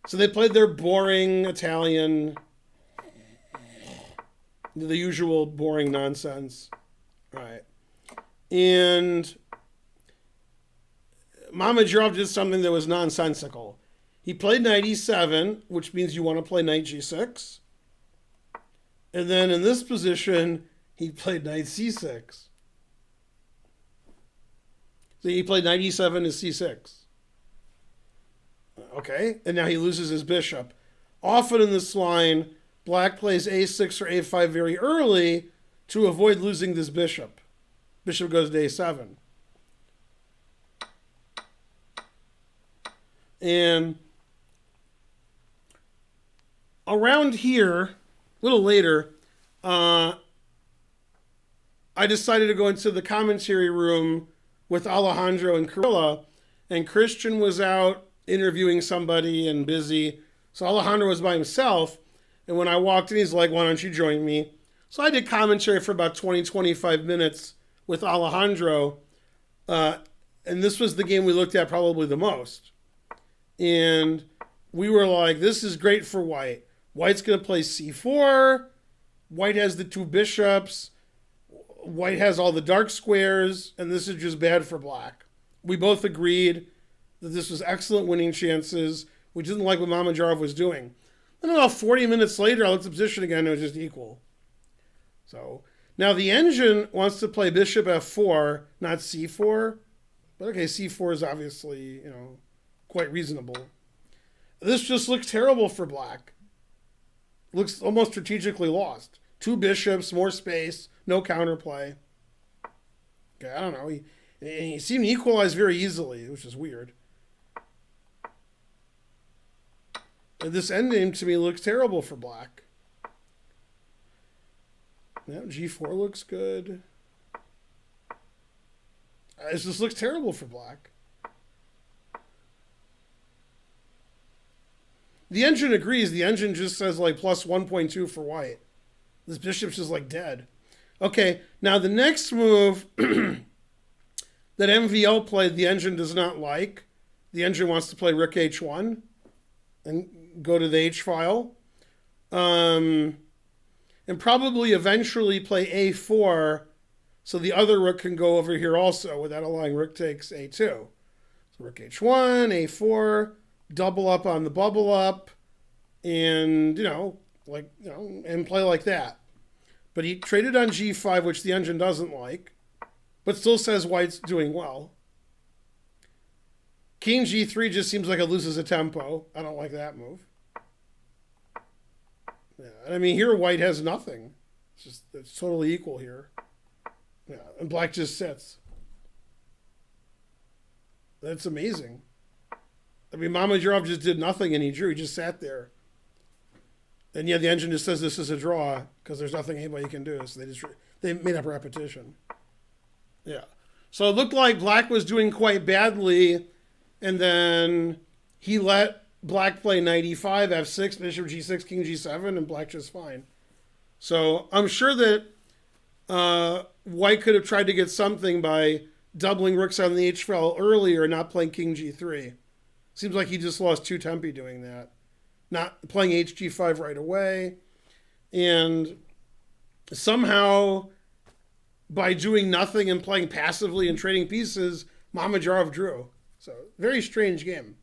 So they played their boring Italian, the usual boring nonsense. Right. And Mamedyarov did something that was nonsensical. He played knight e7, which means you want to play knight g6. And then in this position, he played knight c6. So he played knight e7 to c6. Okay, and now he loses his bishop. Often in this line, black plays a6 or a5 very early to avoid losing this bishop. Bishop goes to a7. And around here, a little later, I decided to go into the commentary room with Alejandro and Carilla, and Christian was out interviewing somebody and busy. So Alejandro was by himself, and when I walked in, he's like, why don't you join me? So I did commentary for about 20, 25 minutes with Alejandro, and this was the game we looked at probably the most. And we were like, this is great for white. White's going to play c4. White has the two bishops. White has all the dark squares, and this is just bad for black. We both agreed that this was excellent winning chances. We didn't like what Mamedyarov was doing. And about 40 minutes later, I looked at the position again, and it was just equal. So now the engine wants to play bishop f4, not c4. But okay, c4 is obviously, quite reasonable. This just looks terrible for black. Looks almost strategically lost. Two bishops, more space, no counterplay. Okay, I don't know. He seemed to equalize very easily, which is weird. And this endgame to me looks terrible for black. Now g4 looks good. It just looks terrible for black. The engine agrees. The engine just says like plus 1.2 for white. This bishop's just like dead. Okay, now the next move that MVL played, the engine does not like. The engine wants to play rook h1 and go to the h file. And probably eventually play a4 so the other rook can go over here also without allowing rook takes a2. So rook h1, a4, double up on the bubble up, and, and play like that. But he traded on g5, which the engine doesn't like, but still says white's doing well. King g3 just seems like it loses a tempo. I don't like that move. Yeah, I mean, here white has nothing. It's totally equal here. Yeah, and black just sits. That's amazing. I mean, Mamedyarov just did nothing and he drew. He just sat there. And yeah, the engine just says this is a draw because there's nothing anybody can do. So they made up repetition. Yeah. So it looked like black was doing quite badly, and then he let black play knight e5, f6, bishop g6, king g7, and black just fine. So I'm sure that white could have tried to get something by doubling rooks on the h file earlier and not playing king g3. Seems like he just lost two tempi doing that. Not playing hg5 right away. And somehow, by doing nothing and playing passively and trading pieces, Mamedyarov drew. So, very strange game.